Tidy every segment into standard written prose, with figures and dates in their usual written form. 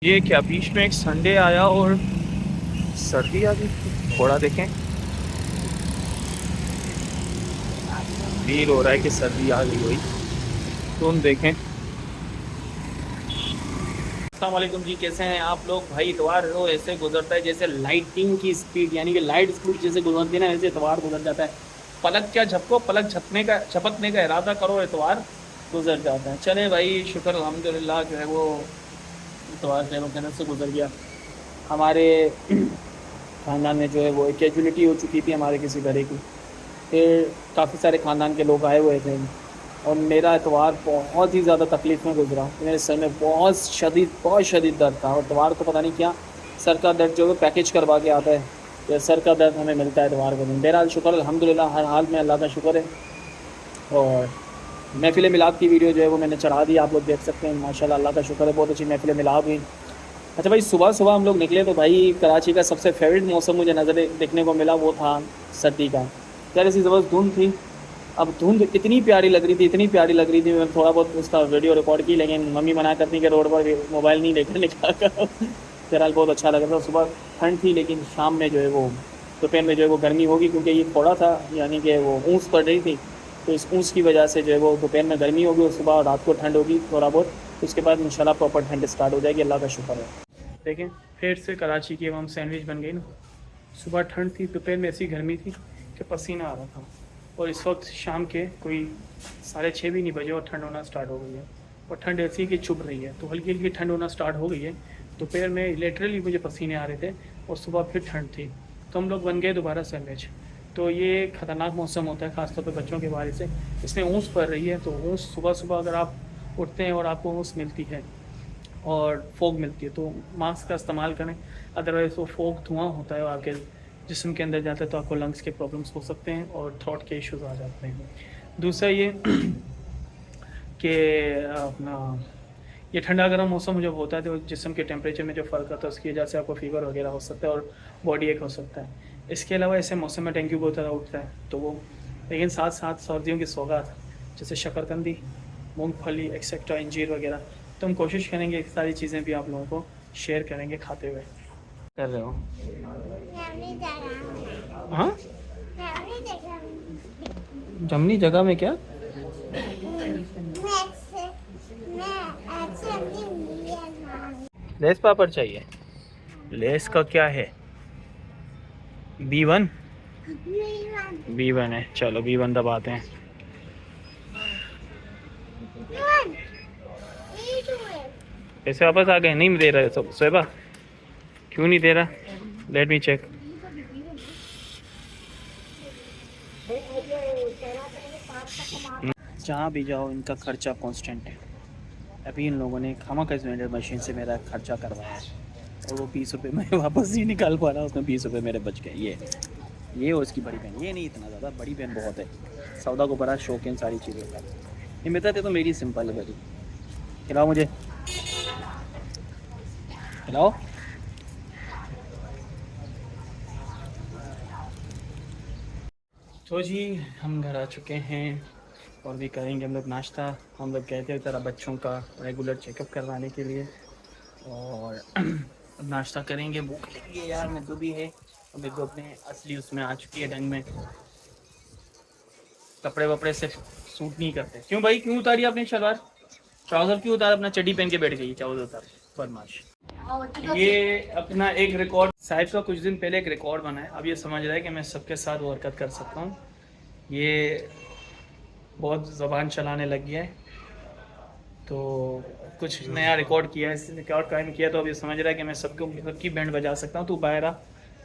ये क्या बीच में एक संडे आया और सर्दी आ गई। थोड़ा देखें, फील हो रहा है कि सर्दी आ गई हुई। तुम देखें। अस्सलाम वालेकुम जी, कैसे हैं आप लोग भाई। इतवार रो ऐसे गुजरता है जैसे लाइटिंग की स्पीड, यानी कि लाइट स्पीड जैसे गुजरती है ना, वैसे इतवार गुजर जाता है। पलक क्या झपको, पलक झपकने का इरादा करो, इतवार गुजर जाता है। चले भाई, शुक्र अल्हम्दुलिल्लाह जो है वो इतवार खैर वक़ील से गुजर गया। हमारे ख़ानदान में जो है वो एक कैजुअलिटी हो चुकी थी हमारे किसी घरे की। फिर काफ़ी सारे ख़ानदान के लोग आए हुए थे और मेरा एतवार बहुत ही ज़्यादा तकलीफ़ में गुजरा। मेरे सर में बहुत शदीद दर्द था और एतवार को पता नहीं क्या सर का दर्द जो है पैकेज करवा के आता है, तो सर का दर्द हमें मिलता है एतवार के दिन। बहरहाल शुक्र अल्हम्दुलिल्लाह, हर हाल में अल्लाह का शुक्र है। और महफ़िल मिलाद की वीडियो जो है वो मैंने चढ़ा दी, आप लोग देख सकते हैं। माशाल्लाह अल्लाह का शुक्र है, बहुत अच्छी महफ़िल मिलाद हुई। अच्छा भाई, सुबह सुबह हम लोग निकले तो भाई कराची का सबसे फेवरेट मौसम मुझे नज़र देखने को मिला, वो था सर्दी का। यार ऐसी ज़बरदस्त धुंध थी। अब धुंध इतनी प्यारी लग रही थी, इतनी प्यारी लग रही थी, मैं थोड़ा बहुत उसका वीडियो रिकॉर्ड की, लेकिन मम्मी मना करती कि रोड पर मोबाइल नहीं लेकर निकला करो। बहरहाल बहुत अच्छा लग रहा था। सुबह ठंड थी, लेकिन शाम में जो है वो दोपहर में जो है वो गर्मी होगी, क्योंकि ये थोड़ा था, यानी कि वो ऊँस पड़ रही थी, तो इस ऊँस की वजह से जो है वो दोपहर में गर्मी होगी और सुबह और रात को ठंड होगी थोड़ा बहुत। उसके बाद इंशाल्लाह प्रॉपर ठंड स्टार्ट हो जाएगी, अल्लाह का शुक्र है। देखें, फिर से कराची की हम सैंडविच बन गई ना। सुबह ठंड थी, दोपहर में ऐसी गर्मी थी कि पसीना आ रहा था। और इस वक्त शाम के कोई 6:30 भी नहीं बजे और ठंड होना स्टार्ट हो गई है। और ठंड ऐसी कि चुभ रही है, तो हल्की हल्की ठंड होना स्टार्ट हो गई है। दोपहर में लिटरली मुझे पसीने आ रहे थे और सुबह फिर ठंड थी, तो हम लोग बन गए दोबारा सैंडविच। तो ये ख़तरनाक मौसम होता है ख़ासतौर पर बच्चों के बारे से। इसमें ऊँस पड़ रही है, तो ऊँस सुबह सुबह अगर आप उठते हैं और आपको ऊँस मिलती है और फोग मिलती है, तो मास्क का इस्तेमाल करें। अदरवाइज़ वो फोग धुआं होता है और आपके जिस्म के अंदर जाता है, तो आपको लंग्स के प्रॉब्लम्स हो सकते हैं और थ्रोट के इश्यूज आ जाते हैं। दूसरा ये कि अपना ये ठंडा गर्म मौसम जब होता है तो जिस्म के टेम्परेचर में जो फ़र्क आता है उसकी वजह से आपको फ़ीवर वगैरह हो सकता है और बॉडी एक हो सकता है। इसके अलावा ऐसे मौसम में डेंगू बहुत ज़्यादा उठता है, तो वो लेकिन साथ साथ सर्दियों की सौगात जैसे शकरकंदी, मूंगफली एक्सेट्रा, अंजीर वगैरह, तो हम कोशिश करेंगे ये सारी चीज़ें भी आप लोगों को शेयर करेंगे खाते हुए। कर रहे हो? हाँ, जमनी जगह में क्या? लेस पापड़ चाहिए? लेस का क्या है? B1? B1 है, चलो B1 दबाते हैं। पैसे वापस आ गए? नहीं दे रहे सब सोएबा, क्यों नहीं दे रहा? Let me check. जहाँ भी जाओ इनका खर्चा कांस्टेंट है। अभी इन लोगों ने खामा का मशीन से मेरा खर्चा करवाया है और वो 20 रुपये मैं वापस नहीं निकाल पा रहा, उसमें 20 रुपये मेरे बच गए। ये और इसकी बड़ी बहन, ये नहीं इतना ज़्यादा, बड़ी बहन बहुत है, सौदा को बड़ा शौक है इन सारी चीज़ों का। ये बताते तो मेरी सिंपल है बड़ी। खिलाओ मुझे, खिलाओ। तो जी हम घर आ चुके हैं और भी करेंगे हम लोग नाश्ता। हम लोग गए थे ज़रा बच्चों का रेगुलर चेकअप करवाने के लिए और अब नाश्ता करेंगे। भूख लगी है यार, मेरे को भी है। और मेरे को अपने असली उसमें आ चुकी है ढंग में, कपड़े वपड़े से सूट नहीं करते। क्यों भाई, क्यों उतारी आपने शलवार, ट्राउज़र क्यों उतारा? अपना चड्डी पहन के बैठ गई, ट्राउज़र उतार, बदमाश। ये अपना एक रिकॉर्ड साहिब का कुछ दिन पहले एक रिकॉर्ड बना है। अब ये समझ रहा है कि मैं सबके साथ वो हरकत कर सकता हूँ। ये बहुत ज़बान चलाने लग गया है, तो कुछ नया रिकॉर्ड किया है, इस रिकॉर्ड कायम किया, तो अब ये समझ रहा है कि मैं सबकी बैंड बजा सकता हूँ। तो बाहर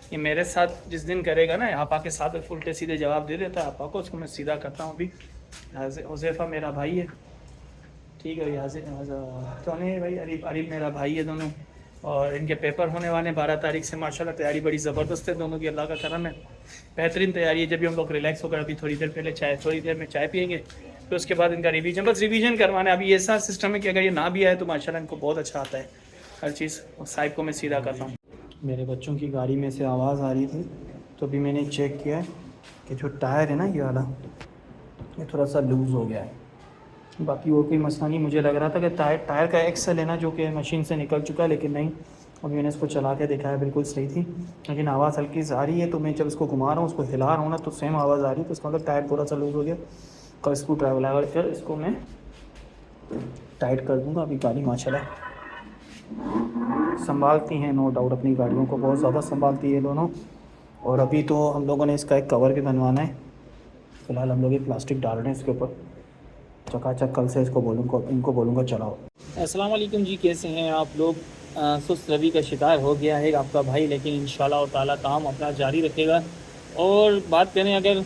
ये मेरे साथ जिस दिन करेगा ना, आप आके साथ उल्टे सीधे जवाब दे देता है आपा को, उसको मैं सीधा करता हूँ। अभी हुज़ैफ़ा मेरा भाई है, ठीक है भैया। तो नहीं भाई, अरीब मेरा भाई है दोनों, और इनके पेपर होने वाले 12 तारीख से। माशाल्लाह तैयारी बड़ी ज़बरदस्त है दोनों की, अल्लाह का करम है, बेहतरीन तैयारी है। जब भी हम लोग रिलैक्स होकर अभी थोड़ी देर पहले थोड़ी देर में चाय पियेंगे, तो उसके बाद इनका रिवीजन, बस रिवीजन करवाना है। अभी ऐसा सिस्टम है कि अगर ये ना भी आए तो माशाल्लाह इनको बहुत अच्छा आता है हर चीज़। और साहिब को मैं सीधा करता हूँ। मेरे बच्चों की गाड़ी में से आवाज़ आ रही थी, तो अभी मैंने चेक किया है कि जो टायर है ना ये वाला, ये थोड़ा सा लूज़ हो गया है। बाकी वो कोई मसला नहीं। मुझे लग रहा था कि टायर टायर का एक्सल है ना जो कि मशीन से निकल चुका है, लेकिन नहीं। अभी मैंने इसको चला के देखा है, बिल्कुल सही थी, लेकिन आवाज़ हल्की सी आ रही है। तो मैं जब इसको घुमा रहा हूँ, उसको हिला रहा हूँ ना, तो सेम आवाज़ आ रही है। तो इसका मतलब टायर थोड़ा सा लूज़ हो गया। कल स्क्रू ड्राइवर लगा कर इसको मैं टाइट कर दूँगा। अभी गाड़ी माशाल्लाह संभालती हैं, नो डाउट, अपनी गाड़ियों को बहुत ज़्यादा संभालती है दोनों। और अभी तो हम लोगों ने इसका एक कवर भी बनवाना है। फ़िलहाल हम लोग ये प्लास्टिक डाल रहे हैं इसके ऊपर। चकाचक कल से इसको बोलूँगा, इनको बोलूँगा चलाओ। अस्सलाम वालेकुम जी, कैसे हैं आप लोग। सुस्त रवि का शिकार हो गया है आपका भाई, लेकिन इंशाल्लाह ताला काम अपना जारी रखेगा। और बात करें अगर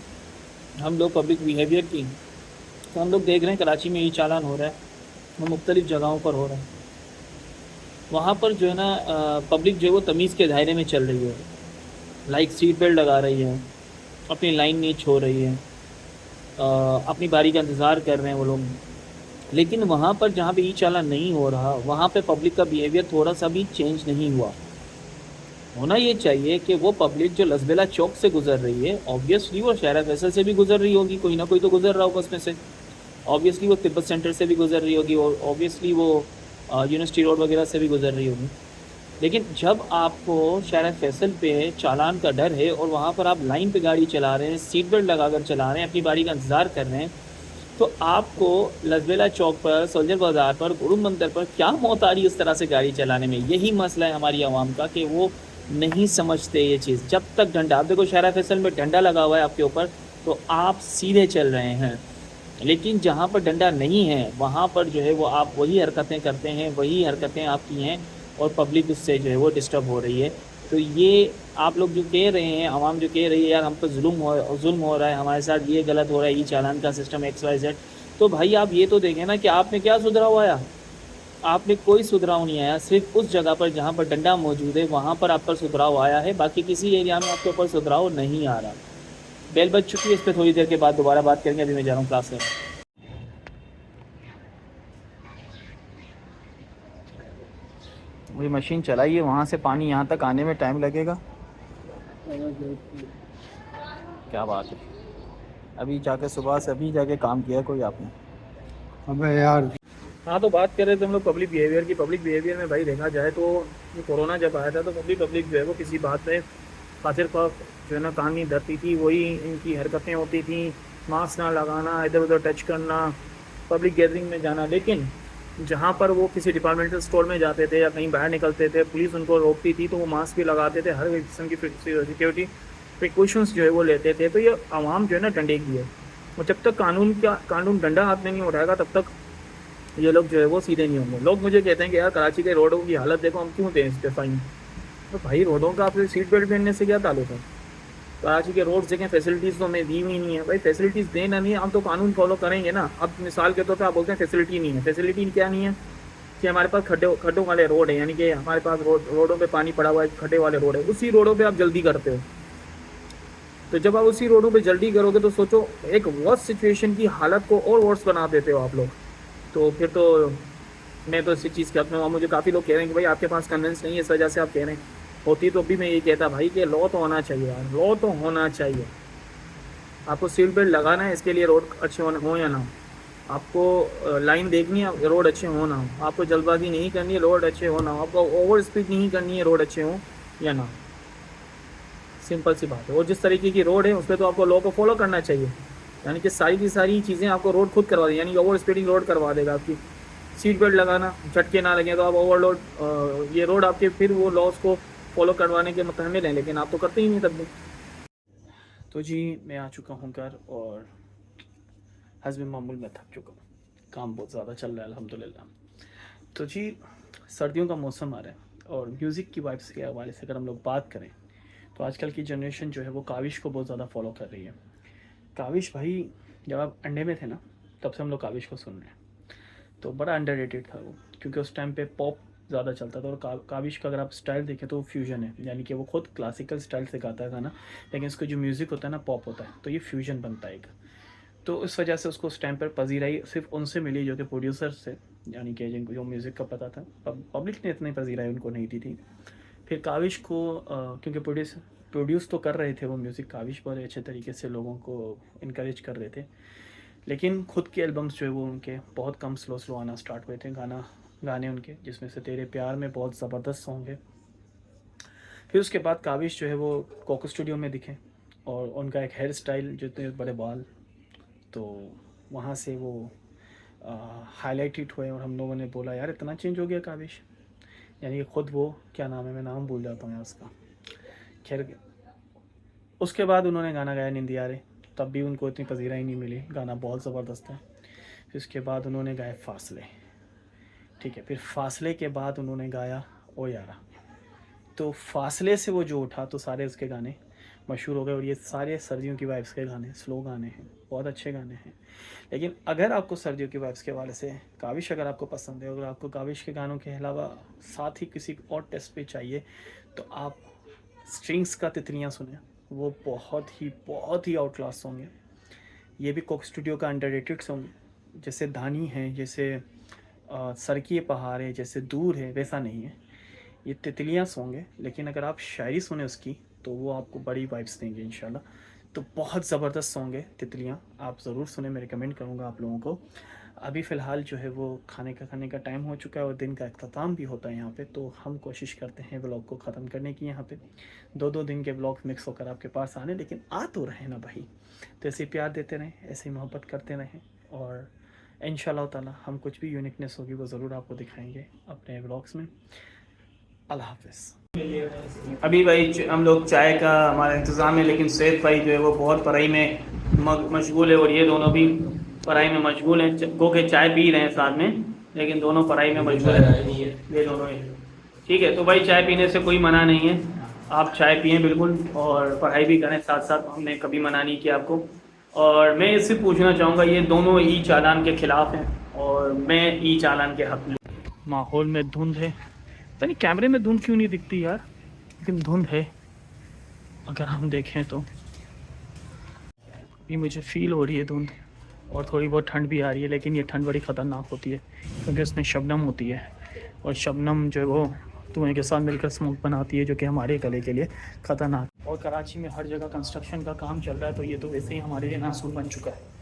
हम लोग पब्लिक बिहेवियर की, तो हम लोग देख रहे हैं कराची में ये चालान हो रहा है, वो मुख्तलिफ़ जगहों पर हो रहा है। वहाँ पर जो है ना पब्लिक जो है वो तमीज़ के दायरे में चल रही है। लाइक सीट बेल्ट लगा रही है, अपनी लाइन नहीं छोड़ रही है, अपनी बारी का इंतज़ार कर रहे हैं वो लोग। लेकिन वहाँ पर जहाँ पे ई चालान नहीं हो रहा, वहाँ पे पब्लिक का बिहेवियर थोड़ा सा भी चेंज नहीं हुआ। होना ये चाहिए कि वो पब्लिक जो लसबेला चौक से गुजर रही है, ऑब्वियसली वो शाहरा फैसल से भी गुजर रही होगी, कोई ना कोई तो गुजर रहा होगा उसमें से। ऑब्वियसली वो तिब्बत सेंटर से भी गुजर रही होगी, और ऑब्वियसली वो यूनिवर्सिटी रोड वगैरह से भी गुजर रही होगी। लेकिन जब आपको शाहरा फैसल पे चालान का डर है और वहाँ पर आप लाइन पे गाड़ी चला रहे हैं, सीट बेल्ट लगा कर चला रहे हैं, अपनी बारी का इंतज़ार कर रहे हैं, तो आपको लसबेला चौक पर, सोल्जर बाज़ार पर, गुरुम मंदिर पर क्या मौत आ रही है इस तरह से गाड़ी चलाने में। यही मसला है हमारी आवाम का कि वो नहीं समझते ये चीज़। जब तक डंडा, आप देखो शाहरा फैसल में डंडा लगा हुआ है आपके ऊपर, तो आप सीधे चल रहे हैं। लेकिन जहाँ पर डंडा नहीं है, वहाँ पर जो है वो आप वही हरकतें करते हैं, वही हरकतें आपकी हैं, और पब्लिक उससे जो है वो डिस्टर्ब हो रही है। तो ये आप लोग जो कह रहे हैं, आवाम जो कह रही है यार हम पर जुल्म हो रहा है, हमारे साथ ये गलत हो रहा है, ई चालान का सिस्टम XYZ, तो भाई आप ये तो देखें ना कि आपने क्या सुधराव आया। आपने कोई सुधराव नहीं आया। सिर्फ उस जगह पर जहाँ पर डंडा मौजूद है वहाँ पर आप पर सुधराव आया है, बाकी किसी एरिया में आपके ऊपर सुधराव नहीं आ रहा। बेल बज चुकी है, इस पर थोड़ी देर के बाद दोबारा बात करेंगे। अभी मैं जा रहा हूँ क्लास में। वही मशीन चलाई है, वहाँ से पानी यहाँ तक आने में टाइम लगेगा। क्या बात है, अभी जाके सुबह से अभी जाके काम किया कोई आपने। अबे यार, हाँ, तो बात कर रहे थे हम लोग पब्लिक बिहेवियर की। पब्लिक बिहेवियर में भाई देखा जाए तो ये कोरोना जब आया था, तो पब्लिक जो है वो किसी बात पे खातिर खौफ जो है ना कान नहीं धरती थी। वही इनकी हरकतें होती थी, मास्क ना लगाना, इधर उधर टच करना, पब्लिक गैदरिंग में जाना। लेकिन जहाँ पर वो किसी डिपार्टमेंटल स्टोर में जाते थे या कहीं बाहर निकलते थे, पुलिस उनको रोकती थी, तो वो मास्क भी लगाते थे, हर किस्म की सिक्योरिटी प्रिकॉशंस जो है वो लेते थे। तो ये आवाम जो है ना डंडे की है, और जब तक कानून डंडा हाथ में नहीं उठाएगा, तब तक ये लोग जो है वो सीधे नहीं होंगे। लोग मुझे कहते हैं कि यार कराची के रोडों की हालत देखो, हम क्यों दें इस पे फाइन। तो भाई रोडों का आपसे सीट बेल्ट पहनने से क्या ताल्लुक है। कराची के रोड देखें, फैसिलिटीज़ तो हमें दी हुई नहीं है। भाई फैसिलिटीज़ देना नहीं है, हम तो कानून फॉलो करेंगे ना। अब मिसाल के तौर पर आप बोलते हैं फैसिलिटी नहीं है। फैसिलिटी क्या नहीं है कि हमारे पास खड्डों वाले रोड है, यानी कि हमारे पास रोडों पे पानी पड़ा हुआ है, खड्डे वाले रोड है, उसी रोडों पे आप जल्दी करते हो। तो जब आप उसी रोडों पे जल्दी करोगे, तो सोचो एक वर्स्ट सिचुएशन की हालत को और वर्स्ट बना देते हो आप लोग। तो फिर तो मैं तो इसी चीज़ के हक में हूँ। मुझे काफ़ी लोग कह रहे हैं कि भाई आपके पास कन्वेंस नहीं है, इस वजह से आप कह रहे हैं। होती तो भी मैं ये कहता भाई कि लॉ तो होना चाहिए यार, लॉ तो होना चाहिए। आपको सीट बेल्ट लगाना है, इसके लिए रोड अच्छे होना हो या ना हो। आपको लाइन देखनी है, रोड अच्छे हो ना हो। आपको जल्दबाजी नहीं करनी है, रोड अच्छे हो ना हो। आपको ओवर स्पीड नहीं करनी है, रोड अच्छे हो या ना हो। सिंपल सी बात है। और जिस तरीके की रोड है उस पर तो आपको लॉ को फॉलो करना चाहिए। यानी कि सारी की सारी चीज़ें आपको रोड खुद करवा देगी, यानी कि ओवर स्पीडिंग रोड करवा देगा आपकी। सीट बेल्ट लगाना, झटके ना लगे तो आप ओवरलोड, ये रोड आपके फिर वो लॉस को फॉलो करवाने के मुतहमिल हैं, लेकिन आप तो करते ही नहीं तब भी। तो जी मैं आ चुका हूँ घर, और हस्ब मामूल मैं थक चुका हूँ। काम बहुत ज़्यादा चल रहा है अल्हम्दुलिल्लाह। तो जी सर्दियों का मौसम आ रहा है, और म्यूज़िक की वाइब्स के हवाले से अगर हम लोग बात करें, तो आजकल की जनरेशन जो है वो काविश को बहुत ज़्यादा फॉलो कर रही है। काविश भाई, जब आप अंडे में थे ना, तब से हम लोग काविश को सुन रहे हैं। तो बड़ा अंडररेटेड था वो, क्योंकि उस टाइम पे पॉप ज़्यादा चलता था। और काविश का अगर आप स्टाइल देखें तो वो फ्यूजन है, यानी कि वो खुद क्लासिकल स्टाइल से गाता है गाना, लेकिन इसका जो म्यूज़िक होता है ना पॉप होता है, तो ये फ्यूजन बनता है एक। तो इस वजह से उसको उस टाइम पर पजीराई सिर्फ उनसे मिली जो कि प्रोड्यूसर्स थे, यानी कि जिनको जो म्यूज़िक का पता था। पब्लिक ने इतनी पजीराई उनको नहीं दी थी। फिर काविश को क्योंकि प्रोड्यूस तो कर रहे थे वो म्यूज़िक, काविश बड़े अच्छे तरीके से लोगों को इनक्रेज कर रहे थे। लेकिन खुद के एल्बम्स जो है वो उनके बहुत कम स्लो आना स्टार्ट हुए थे गाने उनके, जिसमें से तेरे प्यार में बहुत ज़बरदस्त सॉन्ग है। फिर उसके बाद काबिश जो है वो कोको स्टूडियो में दिखे और उनका एक हेयर स्टाइल जो थे बड़े बाल, तो वहाँ से वो हाईलाइट हिट हुए और हम लोगों ने बोला यार इतना चेंज हो गया काबिश, यानी कि ख़ुद वो क्या नाम है, मैं नाम भूल जाता हूँ यार उसका। खैर उसके बाद उन्होंने गाना गाया निंदिया रे, तब भी उनको इतनी पजीरा ही नहीं मिली, गाना बहुत ज़बरदस्त है। फिर उसके बाद उन्होंने गाया फासले, ठीक है। फिर फासले के बाद उन्होंने गाया ओ यारा, तो फासले से वो जो उठा तो सारे उसके गाने मशहूर हो गए और ये सारे सर्दियों की वाइब्स के गाने, स्लो गाने हैं, बहुत अच्छे गाने हैं। लेकिन अगर आपको सर्दियों की वाइब्स के हवाले से काविश अगर आपको पसंद है, अगर आपको काविश के गानों के अलावा साथ ही किसी और टेस्ट पे चाहिए, तो आप स्ट्रिंग्स का तितलियाँ सुने, वो बहुत ही आउट क्लास सॉन्ग है। ये भी कोक स्टूडियो का अंडररेटेड सॉन्ग है। जैसे धानी है, जैसे सरकी पहाड़ है, जैसे दूर है, वैसा नहीं है। ये तितलियाँ सॉन्ग है, लेकिन अगर आप शायरी सुने उसकी तो वो आपको बड़ी वाइब्स देंगे इंशाल्लाह। तो बहुत ज़बरदस्त सॉन्ग है तितलियाँ, आप ज़रूर सुने, मैं रिकमेंड करूँगा आप लोगों को। अभी फ़िलहाल जो है वो खाने का टाइम हो चुका है और दिन का अख्ताम भी होता है यहाँ पे, तो हम कोशिश करते हैं व्लॉग को ख़त्म करने की। यहाँ पे 2-2 दिन के व्लॉग मिक्स होकर आपके पास आने, लेकिन आ तो रहे ना भाई, तो ऐसे प्यार देते रहें, ऐसे ही मोहब्बत करते रहें और इंशाल्लाह ताला हम कुछ भी यूनिकनेस होगी वो ज़रूर आपको दिखाएंगे अपने व्लॉग्स में। अल्लाह हाफ़िज़। अभी भाई हम लोग चाय का हमारा इंतज़ाम है, लेकिन सैयद भाई जो है वो बहुत पढ़ाई में मशगूल है और ये दोनों भी पढ़ाई में मशगूल हैं। गो के चाय पी रहे हैं साथ में, लेकिन दोनों पढ़ाई में मशगूल हैं, ये दोनों ही। ठीक है, तो भाई चाय पीने से कोई मना नहीं है, आप चाय पिएँ बिल्कुल और पढ़ाई भी करें साथ साथ, हमने कभी मना नहीं किया आपको। और मैं इससे पूछना चाहूँगा, ये दोनों ई चालान के ख़िलाफ़ हैं और मैं ई चालान के हक़ में। माहौल में धुंध है, पता नहीं कैमरे में धुंध क्यों नहीं दिखती यार, लेकिन धुंध है अगर हम देखें तो। ये मुझे फ़ील हो रही है धुंध और थोड़ी बहुत ठंड भी आ रही है, लेकिन ये ठंड बड़ी ख़तरनाक होती है क्योंकि उसमें शबनम होती है और शबनम जो है वो धुएँ के साथ मिलकर स्मोक बनाती है, जो कि हमारे गले के लिए ख़तरनाक। और कराची में हर जगह कंस्ट्रक्शन का काम चल रहा है, तो ये तो वैसे ही हमारे लिए नासूर बन चुका है।